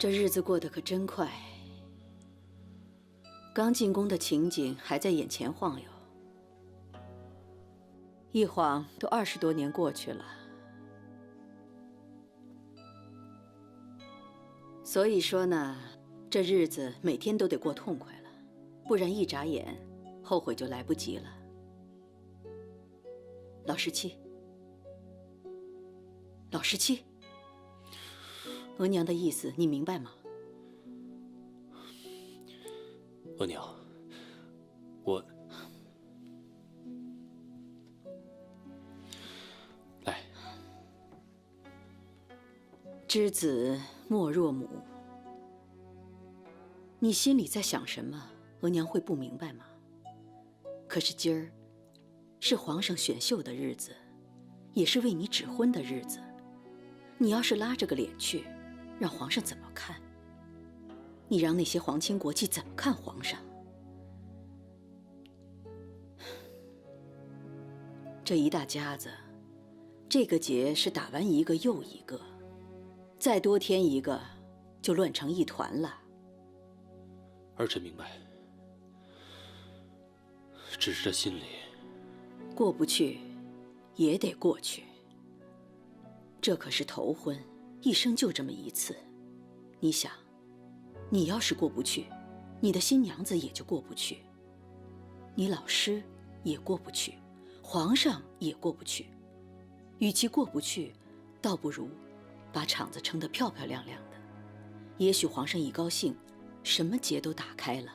这日子过得可真快，刚进宫的情景还在眼前晃悠，一晃都20多年过去了。所以说呢，这日子每天都得过痛快了，不然一眨眼，后悔就来不及了。老17，老17。 额娘的意思你明白吗？额娘，我来。知子莫若母。你心里在想什么，额娘会不明白吗？可是今儿是皇上选秀的日子，也是为你指婚的日子。你要是拉着个脸去，让皇上怎么看？你让那些皇亲国戚怎么看皇上？这一大家子，这个结是打完一个又一个，再多添一个，就乱成一团了。儿臣明白，只是这心里过不去，也得过去。这可是头婚，一生就这么一次。你想，你要是过不去，你的新娘子也就过不去，你老师也过不去，皇上也过不去。与其过不去，倒不如把场子撑得漂漂亮亮的。也许皇上一高兴，什么结都打开了，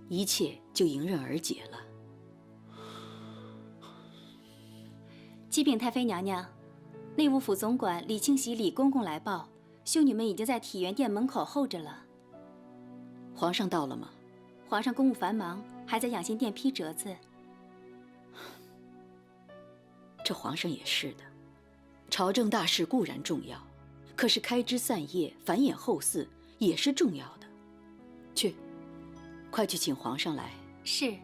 一切就迎刃而解了。启禀太妃娘娘，内务府总管李清喜李公公来报，秀女们已经在体元殿门口候着了。皇上到了吗？皇上公务繁忙，还在养心殿批折子。这皇上也是的，朝政大事固然重要，可是开枝散叶、繁衍后嗣也是重要的。去，快去请皇上来。是。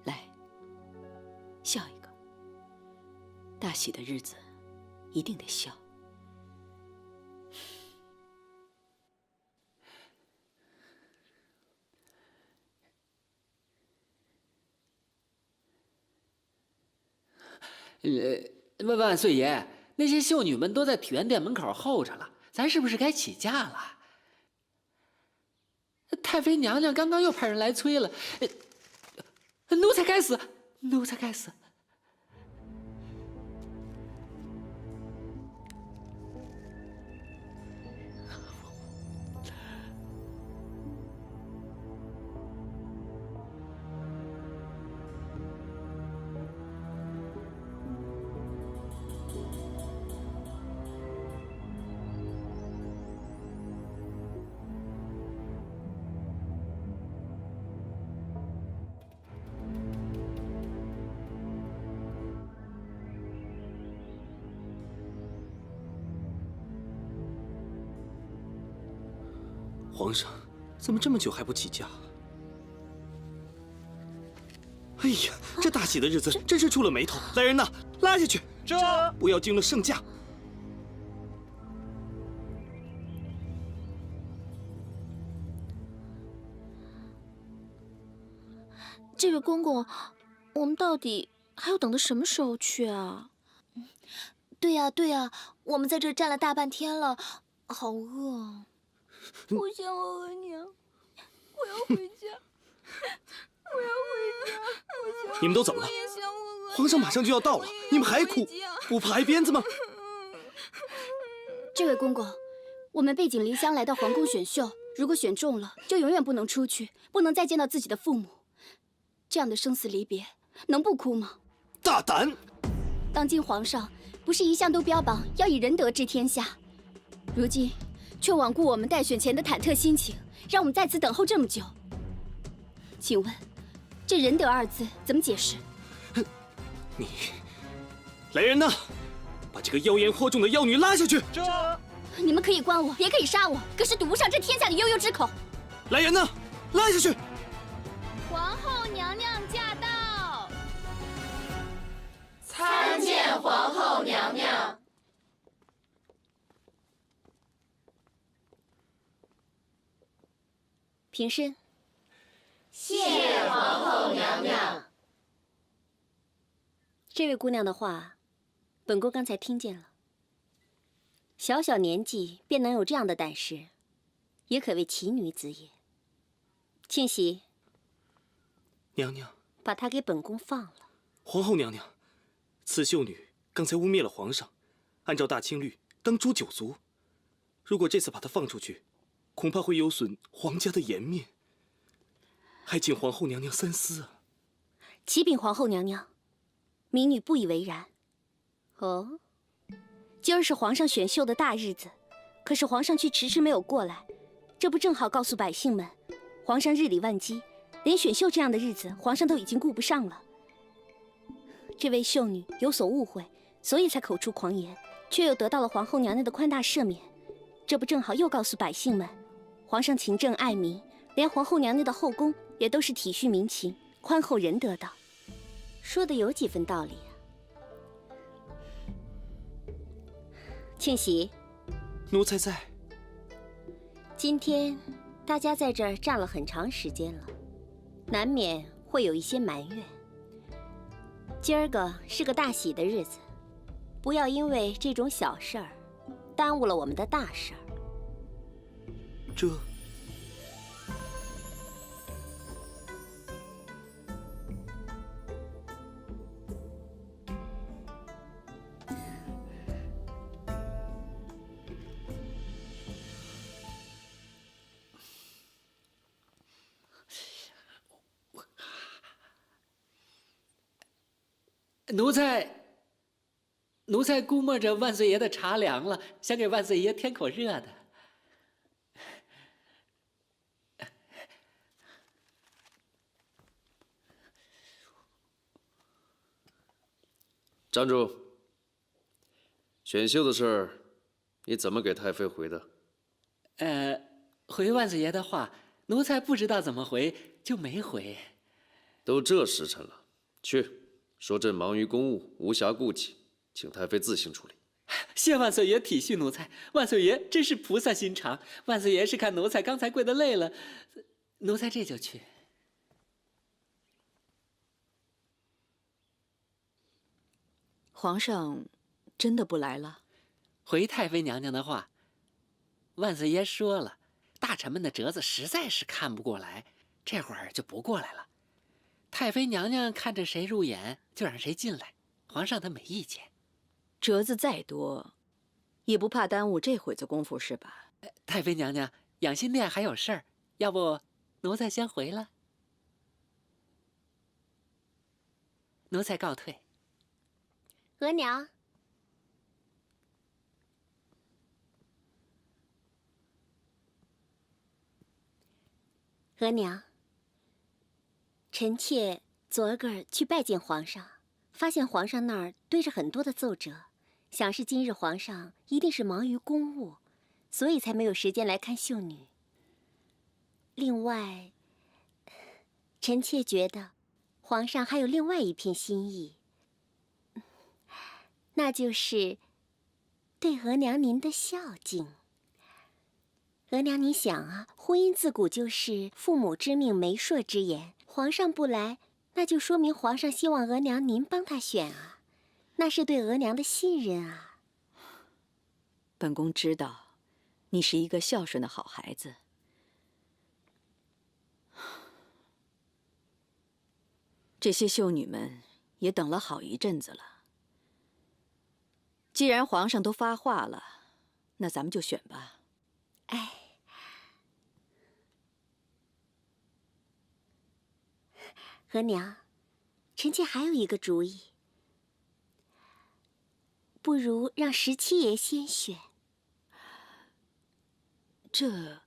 来，笑一个。大喜的日子，一定得笑。万岁爷，那些秀女们都在体元殿门口候着了，咱是不是该起驾了？太妃娘娘刚刚又派人来催了，奴才该死，奴才该死！皇上怎么这么久还不起驾？哎呀，这大喜的日子真是出了眉头！来人呐，拉下去！这不要惊了圣驾。这位公公，我们到底还要等到什么时候去啊？对呀，对呀，我们在这站了大半天了，好饿啊！我想我额娘，我要回家，我要回家，我想你们都怎么了？我也想我额娘，皇上马上就要到了，你们还哭？不怕挨鞭子吗？这位公公，我们背井离乡来到皇宫选秀，如果选中了，就永远不能出去，不能再见到自己的父母。这样的生死离别，能不哭吗？大胆！当今皇上不是一向都标榜要以仁德治天下，如今却罔顾我们待选前的忐忑心情，让我们在此等候这么久。请问，这仁德二字怎么解释？你，来人呐，把这个妖言惑众的妖女拉下去。你们可以关我，也可以杀我，可是堵不上这天下的悠悠之口。来人呐，拉下去！皇后娘娘驾到！参见皇后娘娘。平身。谢皇后娘娘。这位姑娘的话，本宫刚才听见了。小小年纪便能有这样的胆识，也可谓奇女子也。庆喜，娘娘，把她给本宫放了。皇后娘娘，此秀女刚才污蔑了皇上，按照大清律当诛9族。如果这次把她放出去，恐怕会有损皇家的颜面，还请皇后娘娘三思啊！启禀皇后娘娘，民女不以为然。哦，今儿是皇上选秀的大日子，可是皇上却迟迟没有过来，这不正好告诉百姓们，皇上日理万机，连选秀这样的日子，皇上都已经顾不上了。这位秀女有所误会，所以才口出狂言，却又得到了皇后娘娘的宽大赦免，这不正好又告诉百姓们，皇上勤政爱民，连皇后娘娘的后宫也都是体恤民情、宽厚仁德的，说的有几分道理啊。庆喜，奴才在。今天大家在这儿站了很长时间了，难免会有一些埋怨。今儿个是个大喜的日子，不要因为这种小事儿耽误了我们的大事儿。这奴才估摸着万岁爷的茶凉了，想给万岁爷添口热的。站住！选秀的事儿，你怎么给太妃回的？回万岁爷的话，奴才不知道怎么回，就没回。都这时辰了，去说朕忙于公务，无暇顾及，请太妃自行处理。谢万岁爷体恤奴才，万岁爷真是菩萨心肠。万岁爷是看奴才刚才跪得累了，奴才这就去。皇上真的不来了？回太妃娘娘的话，万岁爷说了，大臣们的折子实在是看不过来，这会儿就不过来了。太妃娘娘看着谁入眼，就让谁进来，皇上他没意见。折子再多，也不怕耽误这会子功夫是吧？太妃娘娘，养心殿还有事儿，要不奴才先回了。奴才告退。额娘，额娘，臣妾昨儿个去拜见皇上，发现皇上那儿堆着很多的奏折，想是今日皇上一定是忙于公务，所以才没有时间来看秀女。另外，臣妾觉得皇上还有另外一片心意，那就是对额娘您的孝敬。额娘，你想啊，婚姻自古就是父母之命、媒妁之言。皇上不来，那就说明皇上希望额娘您帮他选啊，那是对额娘的信任啊。本宫知道，你是一个孝顺的好孩子。这些秀女们也等了好一阵子了。既然皇上都发话了，那咱们就选吧。哎，额娘，臣妾还有一个主意，不如让17爷先选。这，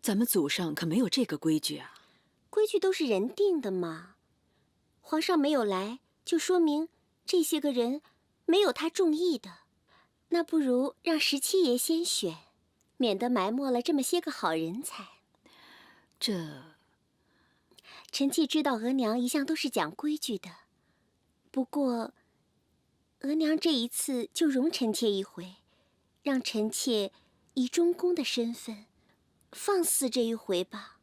咱们祖上可没有这个规矩啊。规矩都是人定的嘛。皇上没有来，就说明这些个人没有他中意的，那不如让17爷先选，免得埋没了这么些个好人才。臣妾知道额娘一向都是讲规矩的，不过额娘这一次就容臣妾一回，让臣妾以中宫的身份放肆这一回吧。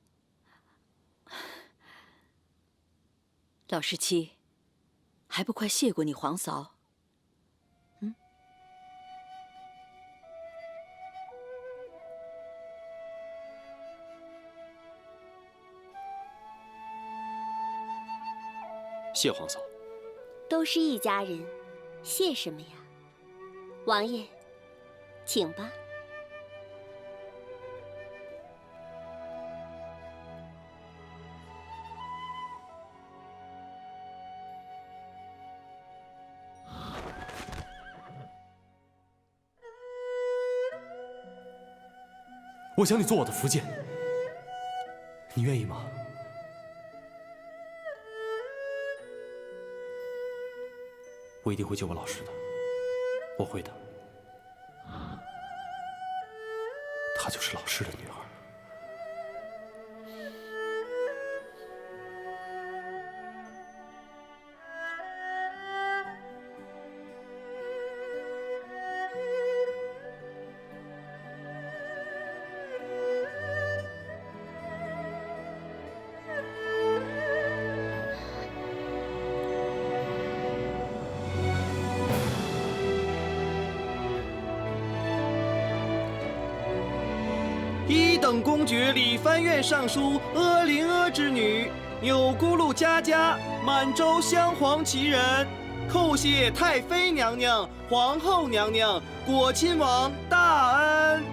老17，还不快谢过你皇嫂？谢皇嫂。都是一家人，谢什么呀？王爷，请吧。我想你做我的福剑，你愿意吗？我一定会救我老师的，我会的。她就是老师的女儿。一等公爵李藩院尚书阿灵阿之女，钮钴禄佳佳，满洲镶黄旗人，叩谢太妃娘娘、皇后娘娘、果亲王大恩。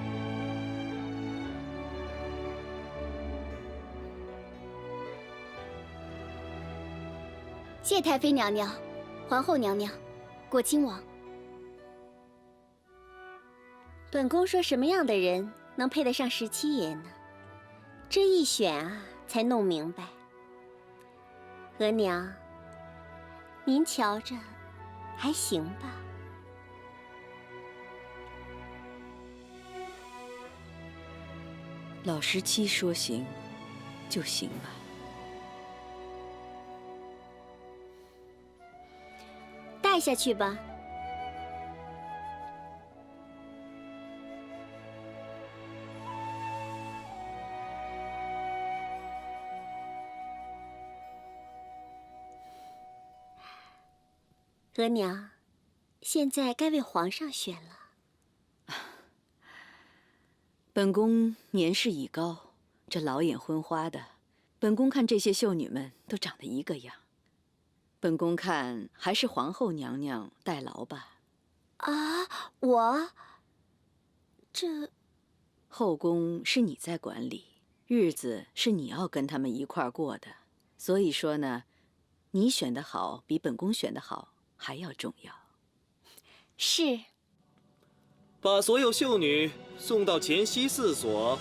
谢太妃娘娘、皇后娘娘、果亲王。本宫说什么样的人能配得上17爷呢？这一选啊，才弄明白。额娘，您瞧着，还行吧？老17说行，就行吧。带下去吧。额娘，现在该为皇上选了。本宫年事已高，这老眼昏花的，本宫看这些秀女们都长得一个样。本宫看还是皇后娘娘代劳吧。啊，这后宫是你在管理，日子是你要跟他们一块儿过的，所以说呢，你选得好比本宫选得好还要重要。是。把所有秀女送到前西4所。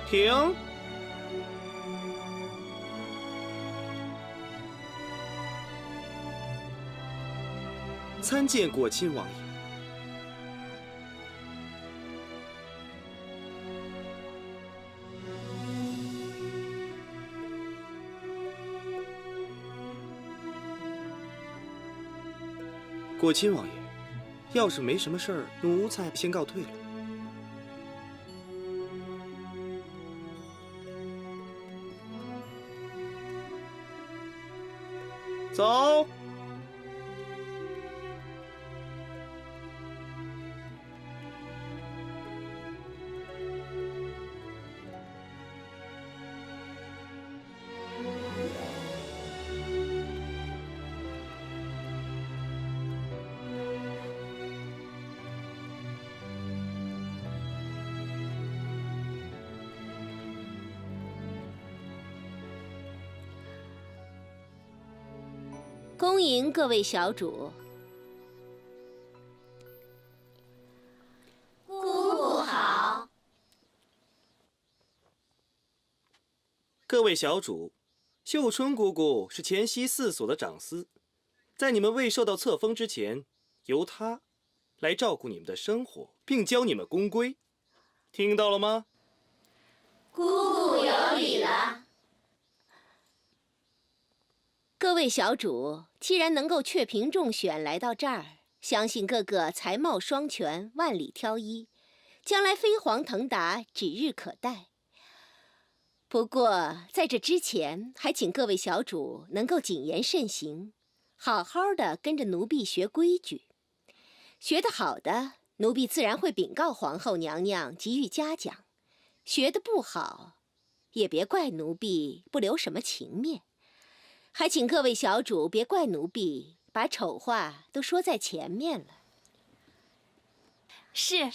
停。参见果亲王爷。果亲王爷，要是没什么事儿，奴才先告退了。走。恭迎各位小主。姑姑好。各位小主，秀春姑姑是前西4所的长司，在你们未受到册封之前，由她来照顾你们的生活，并教你们宫规，听到了吗？姑姑有礼了。各位小主，既然能够雀屏中选来到这儿，相信个个才貌双全，万里挑一，将来飞黄腾达指日可待。不过在这之前，还请各位小主能够谨言慎行，好好的跟着奴婢学规矩。学得好的，奴婢自然会禀告皇后娘娘，给予嘉奖；学得不好，也别怪奴婢不留什么情面。还请各位小主别怪奴婢把丑话都说在前面了。是。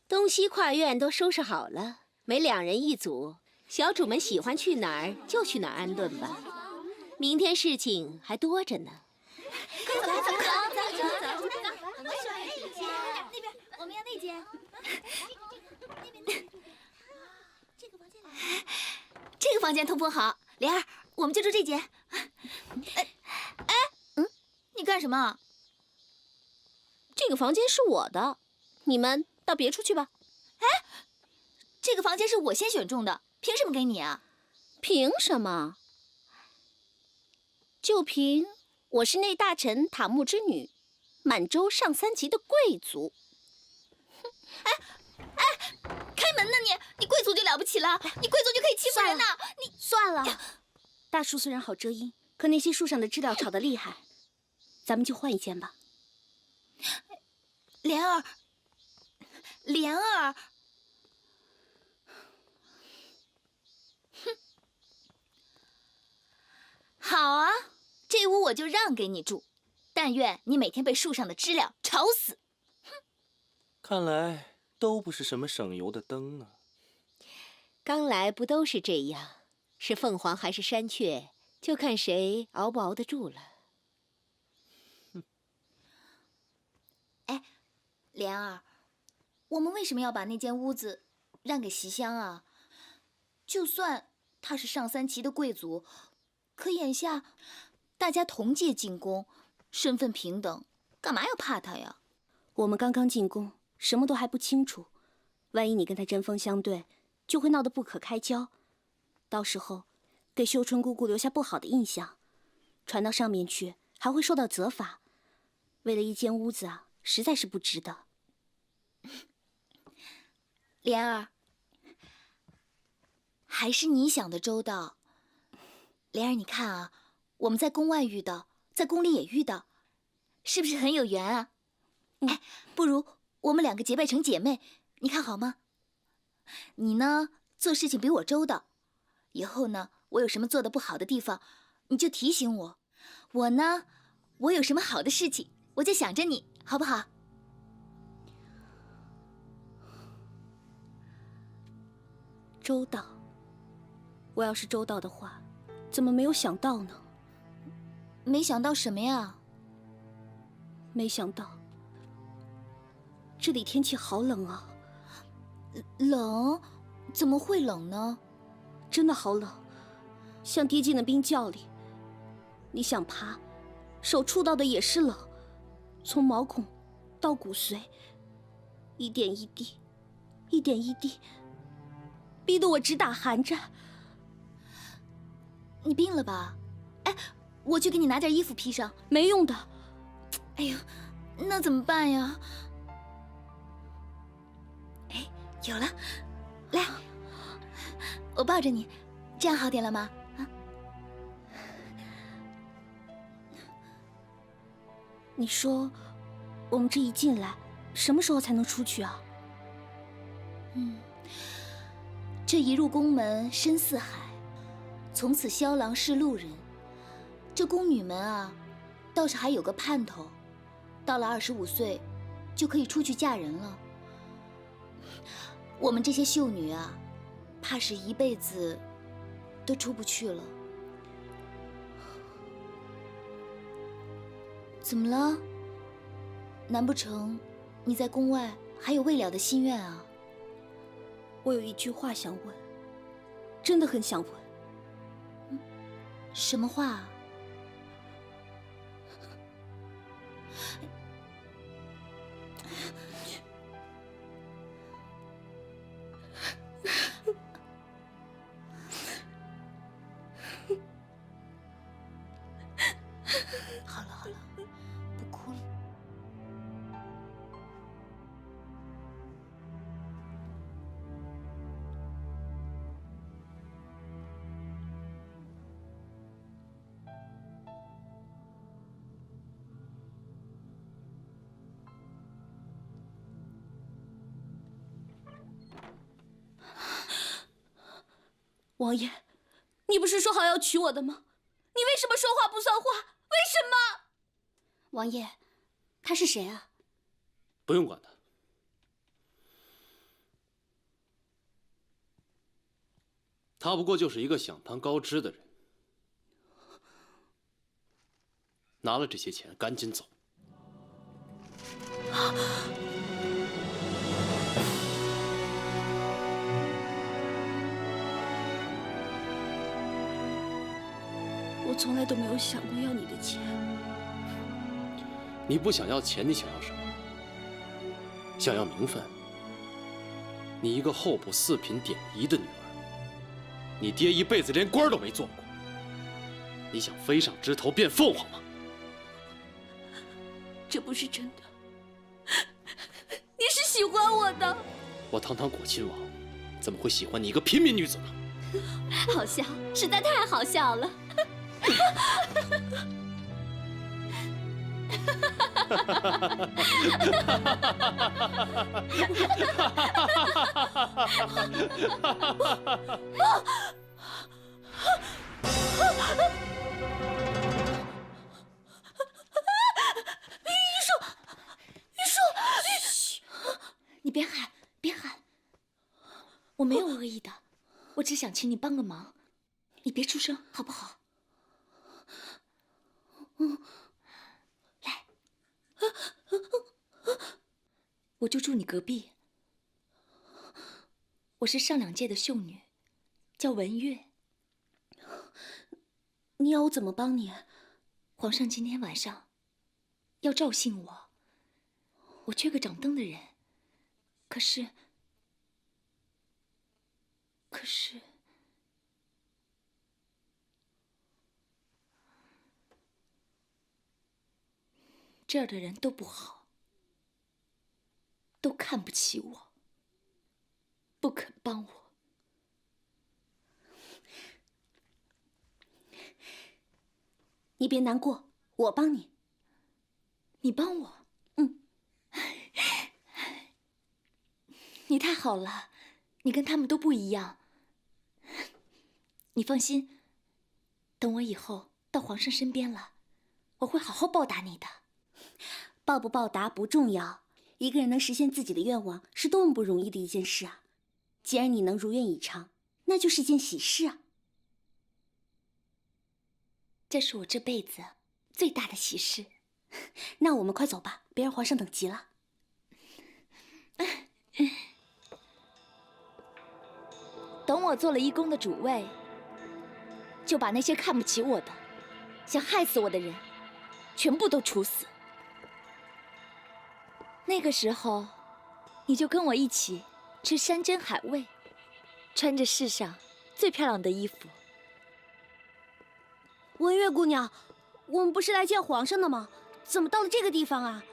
东西跨院都收拾好了，每2人1组，小主们喜欢去哪儿就去哪儿安顿吧。明天事情还多着呢。走，我们选那间，那边我们要那间。这个房间通风好，莲儿，我们就住这间。你干什么？这个房间是我的，你们到别处去吧。这个房间是我先选中的，凭什么给你啊？凭什么？就凭我是内大臣塔木之女，满洲上3级的贵族。开门呢你贵族就了不起了，你贵族就可以欺负人呐！你算了，大树虽然好遮阴，可那些树上的知了吵得厉害，咱们就换一间吧。莲儿，好啊，这屋我就让给你住，但愿你每天被树上的知了吵死。看来都不是什么省油的灯啊。刚来不都是这样，是凤凰还是山雀，就看谁熬不熬得住了。莲儿，我们为什么要把那间屋子让给席香啊？就算她是上3旗的贵族，可眼下大家同届进宫，身份平等，干嘛要怕她呀？我们刚刚进宫，什么都还不清楚，万一你跟她针锋相对，就会闹得不可开交，到时候给秀春姑姑留下不好的印象，传到上面去还会受到责罚。为了一间屋子啊，实在是不值得。莲儿，还是你想的周到。莲儿，你看啊，我们在宫外遇到，在宫里也遇到，是不是很有缘啊？不如我们2个结拜成姐妹，你看好吗？你呢，做事情比我周到，以后呢，我有什么做得不好的地方，你就提醒我；我呢，我有什么好的事情，我就想着你，好不好？周到，我要是周到的话，怎么没有想到呢？没想到什么呀？没想到这里天气好冷啊！冷？怎么会冷呢？真的好冷，像跌进了冰窖里。你想爬，手触到的也是冷，从毛孔到骨髓，一点一滴，一点一滴，逼得我直打寒战。你病了吧？我去给你拿件衣服披上。没用的。哎呦，那怎么办呀？有了，来，我抱着你，这样好点了吗？你说，我们这一进来，什么时候才能出去啊？这一入宫门深似海，从此萧郎是路人。这宫女们啊，倒是还有个盼头，到了25岁，就可以出去嫁人了。我们这些秀女啊，怕是一辈子都出不去了。怎么了？难不成你在宫外还有未了的心愿啊？我有一句话想问，真的很想问。什么话啊？好了好了，不哭了。王爷，你不是说好要娶我的吗？你为什么说话不算话？为什么？王爷，他是谁啊？不用管他。他不过就是一个想当高知的人。拿了这些钱，赶紧走。我从来都没有想过要你的钱。你不想要钱，你想要什么？想要名分？你一个候补四品典仪的女儿，你爹一辈子连官都没做过，你想飞上枝头变凤凰吗？这不是真的，你是喜欢我的。我堂堂果亲王，怎么会喜欢你一个平民女子呢？好笑，实在太好笑了。你别喊，别喊，我没有恶意的，我只想请你帮个忙，你别出声，好不好？来，我就住你隔壁，我是上2届的秀女，叫文月。你要我怎么帮你？皇上今天晚上要召幸我，我缺个掌灯的人。可是，这儿的人都不好，都看不起我，不肯帮我。你别难过，我帮你。你帮我？你太好了，你跟他们都不一样。你放心，等我以后到皇上身边了，我会好好报答你的。报不报答不重要，一个人能实现自己的愿望是多么不容易的一件事啊！既然你能如愿以偿，那就是件喜事啊！这是我这辈子最大的喜事。那我们快走吧，别让皇上等急了。等我做了一宫的主位，就把那些看不起我的、想害死我的人，全部都处死。那个时候，你就跟我一起吃山珍海味，穿着世上最漂亮的衣服。文月姑娘，我们不是来见皇上的吗？怎么到了这个地方啊？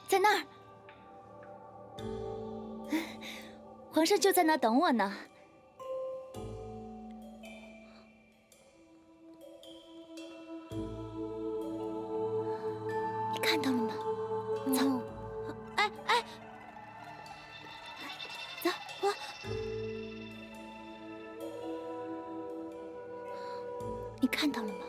在那儿，皇上就在那等我呢。你看到了吗？走，哎，走，我。你看到了吗？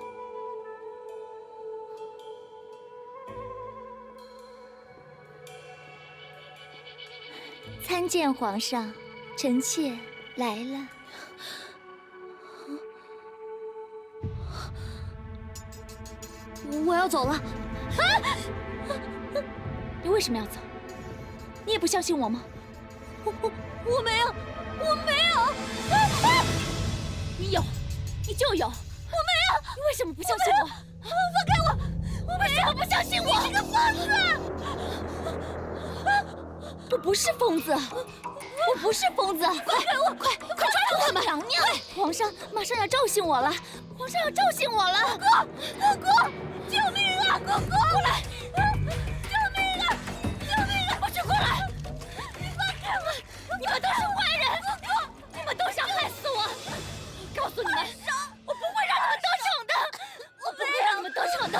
参见皇上，臣妾来了。我要走了。你为什么要走？你也不相信我吗？我没有，我没有。你有，你就有。我没有。你为什么不相信我？放开我！我为什么不相信我？你这个疯子！我不是疯子，我不是疯子！放开我！快抓住他们！娘娘，皇上马上要召醒我了，皇上要召醒我了！哥哥，救命啊！哥哥，过来！救命啊！救命啊！快过来！你放开我！你们都是坏人！哥哥，你们都想害死我！告诉你们，我不会让你们得逞的！我不会让你们得逞的！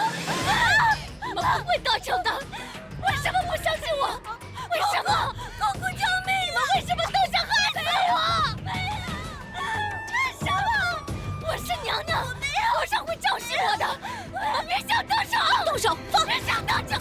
你们不会得逞的！为什么不相信我？为什么？公公救命！你们为什么都想害死我？为什么？我是娘娘，皇上会教训我的！你们别想得逞！动手！放！别想得逞！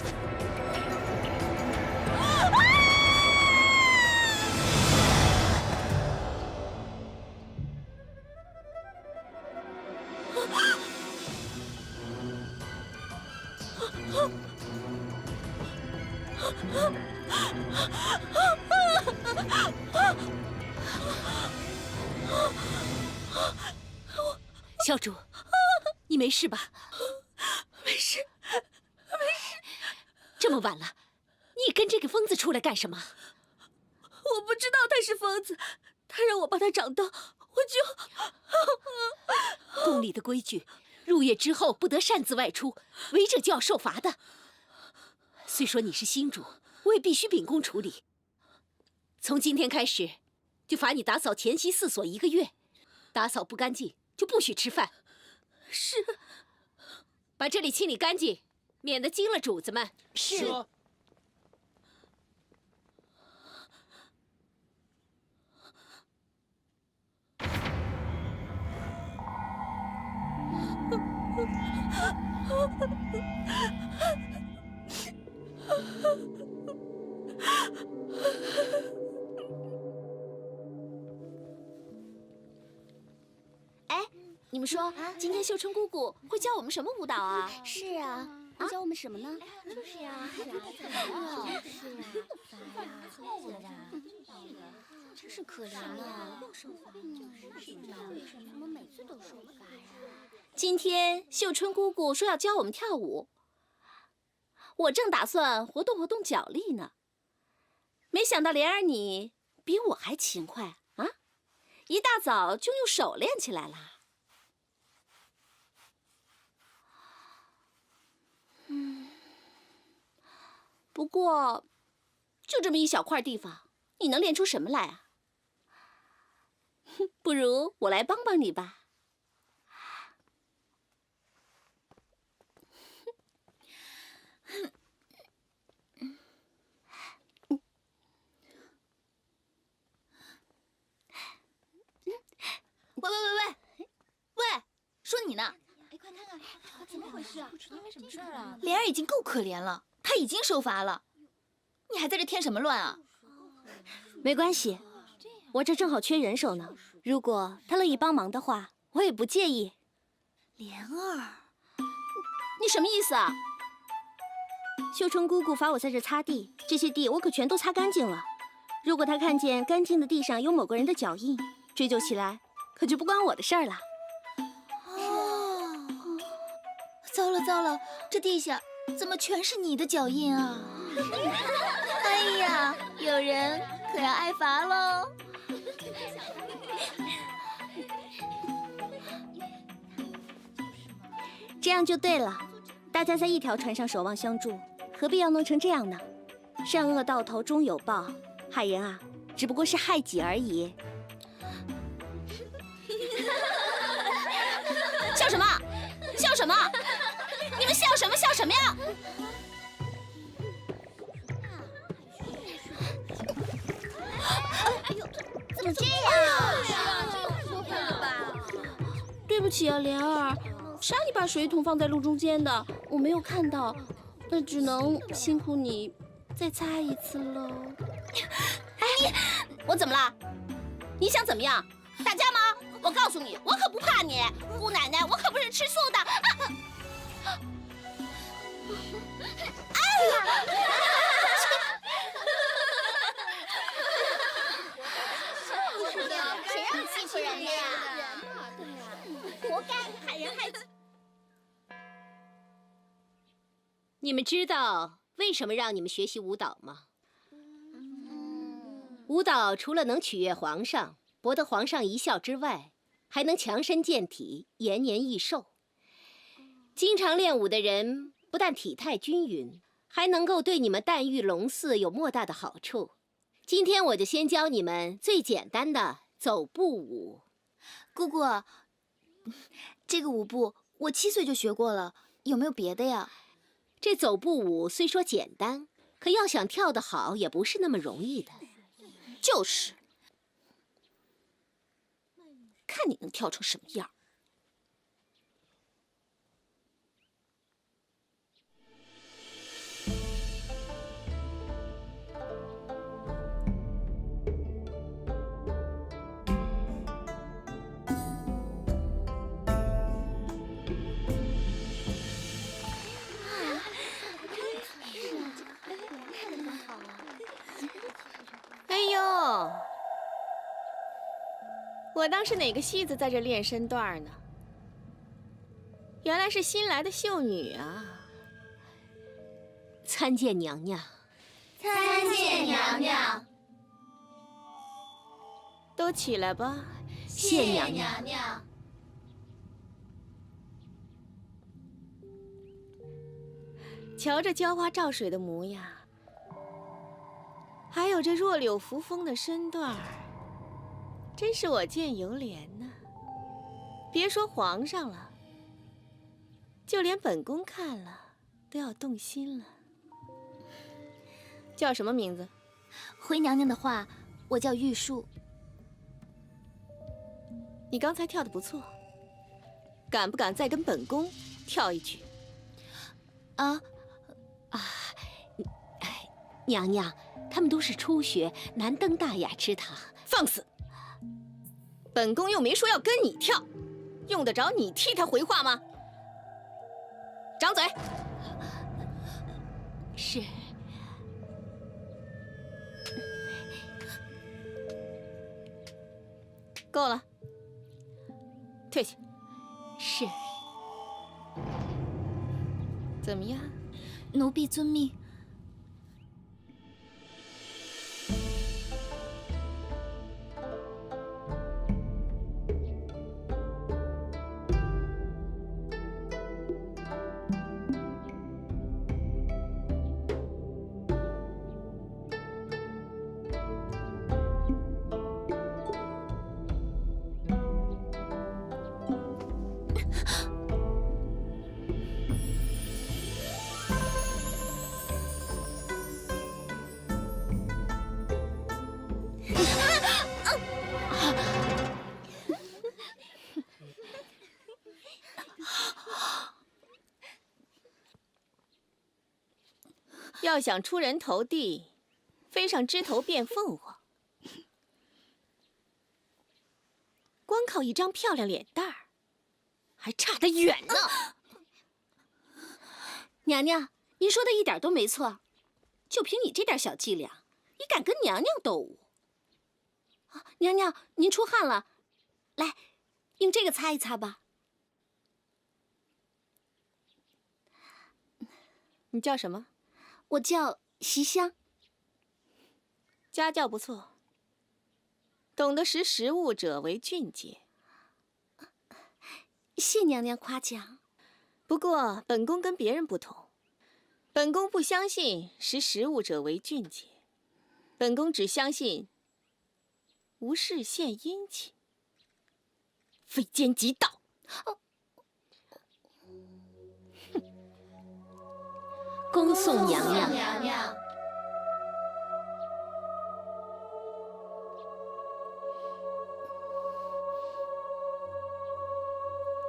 小主，你没事吧？没事，没事。这么晚了，你跟这个疯子出来干什么？我不知道他是疯子，他让我帮他掌刀，我就……宫里的规矩，入夜之后不得擅自外出，违者就要受罚的。虽说你是新主，我也必须秉公处理。从今天开始，就罚你打扫前夕4所1个月，打扫不干净就不许吃饭。是。把这里清理干净，免得惊了主子们。是。哎，你们说，今天秀春姑姑会教我们什么舞蹈啊？是啊，会教我们什么呢？就是呀，真是可怜啊！怎么每次都受罚呀？今天秀春姑姑说要教我们跳舞，我正打算活动活动脚力呢，没想到莲儿你比我还勤快啊！一大早就用手练起来了。不过就这么一小块地方，你能练出什么来啊？不如我来帮帮你吧。喂，说你呢！哎，快看看，怎么回事啊？因为什么事儿啊？莲儿已经够可怜了，她已经受罚了，你还在这添什么乱啊？没关系，我这正好缺人手呢。如果他乐意帮忙的话，我也不介意。莲儿，你什么意思啊？秀春姑姑罚我在这擦地，这些地我可全都擦干净了。如果她看见干净的地上有某个人的脚印，追究起来可就不关我的事儿了。哦，糟了糟了，这地下怎么全是你的脚印啊？哎呀，有人可要挨罚喽！这样就对了，大家在一条船上守望相助，何必要弄成这样呢？善恶到头终有报，害人啊，只不过是害己而已。笑什么？笑什么？你们笑什么？笑什么呀？哎呦，怎么这样？这太过分了吧！对不起啊，莲儿，是你把水桶放在路中间的，我没有看到，那只能辛苦你再擦一次了。哎，我怎么了？你想怎么样？打架吗？我告诉你，我可不怕你，姑奶奶，我可不是吃素的。哎呀！活该，害人害己。你们知道为什么让你们学习舞蹈吗？舞蹈除了能取悦皇上，博得皇上一笑之外，还能强身健体，延年益寿。经常练舞的人不但体态均匀，还能够对你们诞育龙嗣有莫大的好处。今天我就先教你们最简单的走步舞。姑姑，这个舞步我7岁就学过了，有没有别的呀？这走步舞虽说简单，可要想跳得好，也不是那么容易的。就是，看你能跳成什么样。哎呦，我当是哪个戏子在这练身段呢？原来是新来的秀女啊！参见娘娘。参见娘娘。都起来吧。谢娘娘。娘娘。瞧这浇花照水的模样，还有这弱柳扶风的身段儿，真是我见犹怜呢。别说皇上了，就连本宫看了都要动心了。叫什么名字？回娘娘的话，我叫玉树。你刚才跳得不错，敢不敢再跟本宫跳一曲？娘娘，他们都是初学，难登大雅之堂。放肆！本宫又没说要跟你跳，用得着你替他回话吗？掌嘴！是。够了，退去。是。怎么样？奴婢遵命。要想出人头地，飞上枝头变凤凰，光靠一张漂亮脸蛋儿，还差得远呢。娘娘，您说的一点都没错，就凭你这点小伎俩，你敢跟娘娘斗舞？娘娘，您出汗了，来，用这个擦一擦吧。你叫什么？我叫席香。家教不错，懂得识时务者为俊杰。谢娘娘夸奖。不过本宫跟别人不同，本宫不相信识时务者为俊杰，本宫只相信无事献殷勤，非奸即盗。恭送娘娘。娘娘。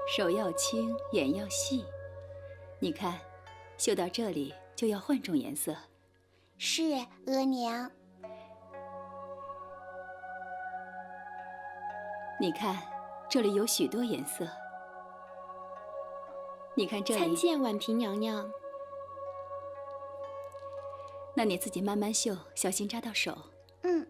手要轻，眼要细。你看，绣到这里就要换种颜色。是，额娘。你看，这里有许多颜色。你看这里。参见婉嫔娘娘。那你自己慢慢绣，小心扎到手。嗯。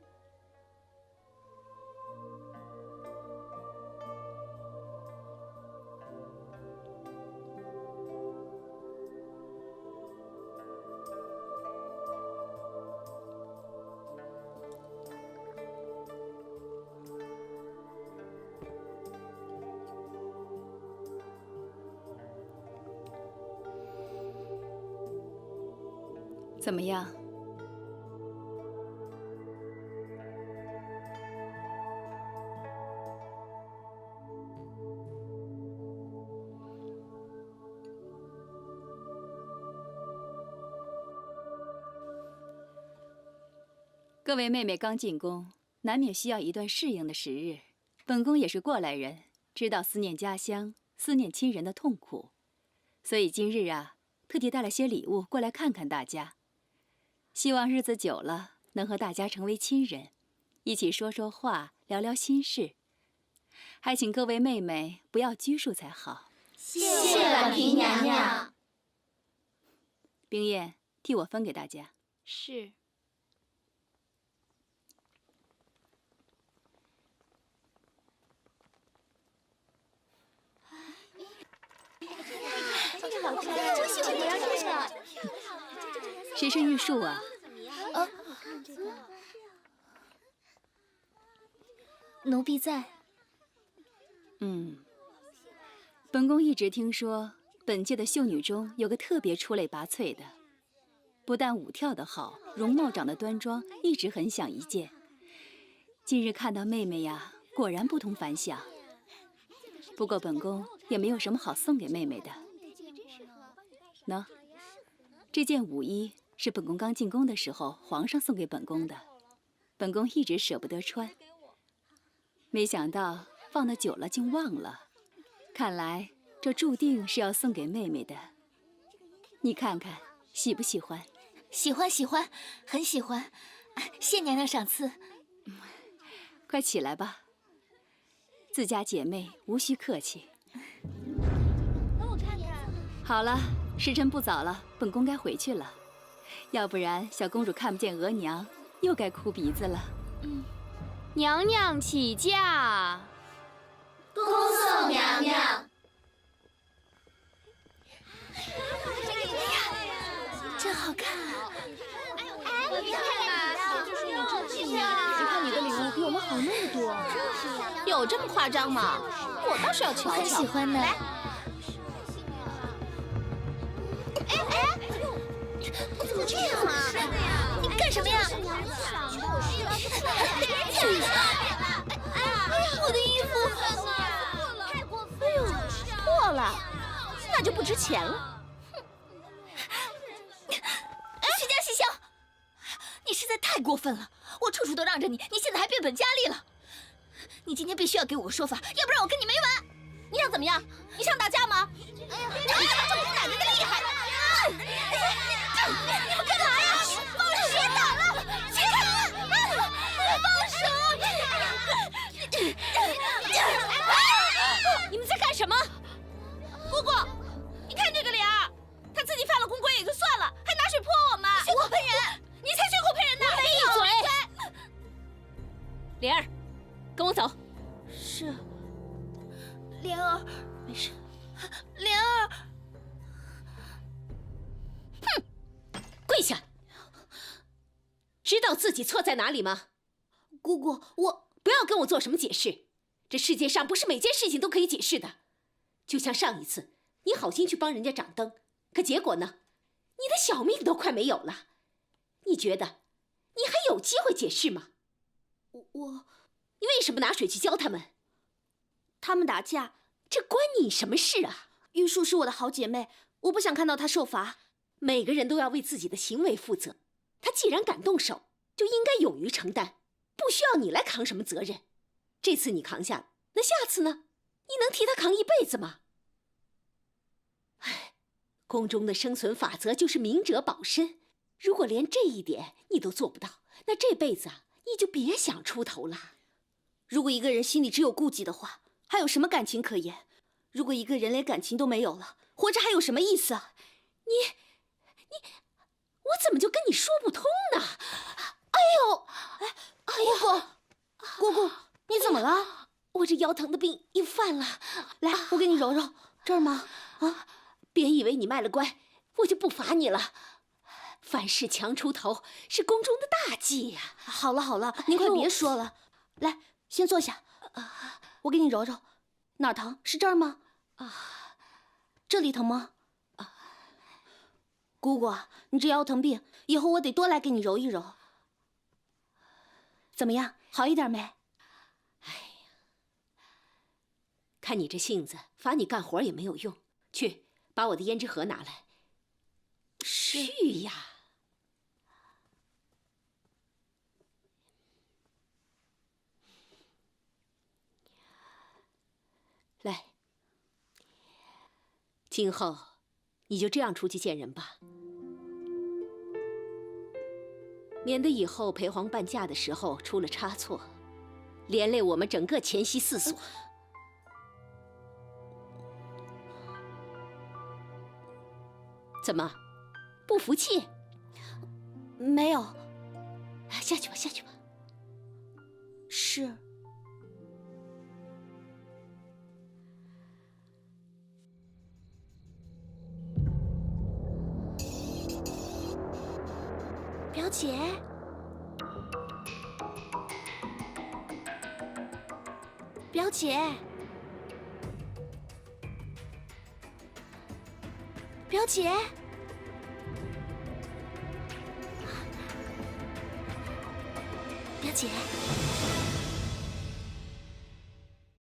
怎么样？各位妹妹刚进宫，难免需要一段适应的时日。本宫也是过来人，知道思念家乡、思念亲人的痛苦，所以今日啊，特地带了些礼物过来看看大家。希望日子久了，能和大家成为亲人，一起说说话，聊聊心事。还请各位妹妹不要拘束才好。谢婉嫔娘娘。冰燕，替我分给大家。是。谁是玉树啊？奴婢在。本宫一直听说，本届的秀女中有个特别出类拔萃的，不但舞跳得好，容貌长得端庄，一直很想一见。今日看到妹妹呀，果然不同凡响。不过本宫也没有什么好送给妹妹的。喏，这件舞衣是本宫刚进宫的时候皇上送给本宫的，本宫一直舍不得穿，没想到放得久了竟忘了。看来这注定是要送给妹妹的。你看看，喜不喜欢？喜欢，喜欢，很喜欢。谢娘娘赏赐。快起来吧，自家姐妹无需客气。好了，时辰不早了，本宫该回去了。要不然小公主看不见额娘，又该哭鼻子了。娘娘起驾。恭送娘娘。真好看啊！你看嘛，就是你真是呀！你看你的礼物比我们好那么多，有这么夸张吗？我倒是要瞧瞧。我很喜欢呢。怎么这样啊？你干什么呀？我的衣服太过分了！破了，那就不值钱了。徐家喜笑，你实在太过分了！我处处都让着你，你现在还变本加厉了。你今天必须要给我个说法，要不然我跟你没完！你想怎么样？你想打架吗？你这么奶奶的厉害！你们干嘛呀？放手！别打了！谁看？放手！你们在干什么？姑姑，你看这个莲儿，她自己犯了宫规也就算了，还拿水泼我们，血口喷人！你才血口喷人呢！闭嘴！莲儿，跟我走。是。莲儿，没事。莲儿。跪下！知道自己错在哪里吗？姑姑，我不要跟我做什么解释。这世界上不是每件事情都可以解释的。就像上一次，你好心去帮人家掌灯，可结果呢？你的小命都快没有了。你觉得你还有机会解释吗？你为什么拿水去浇他们？他们打架，这关你什么事啊？玉树是我的好姐妹，我不想看到她受罚。每个人都要为自己的行为负责，他既然敢动手，就应该勇于承担，不需要你来扛什么责任。这次你扛下了，那下次呢？你能替他扛一辈子吗？唉，宫中的生存法则就是明哲保身，如果连这一点你都做不到，那这辈子啊，你就别想出头了。如果一个人心里只有顾忌的话，还有什么感情可言？如果一个人连感情都没有了，活着还有什么意思啊？我怎么就跟你说不通呢？哎呦，姑姑，你怎么了？我这腰疼的病又犯了。来，我给你揉揉，这儿吗？啊，别以为你卖了乖，我就不罚你了。凡事强出头是宫中的大忌呀。好了好了，您快别说了，来，先坐下。我给你揉揉，哪儿疼？是这儿吗？这里疼吗？姑姑，你这腰疼病，以后我得多来给你揉一揉。怎么样，好一点没？哎呀，看你这性子，罚你干活也没有用。去，把我的胭脂盒拿来。是。去呀！来，今后你就这样出去见人吧，免得以后裴皇办嫁的时候出了差错，连累我们整个乾西4所。怎么，不服气？没有。下去吧，下去吧。是。表姐，表姐，表姐，表姐。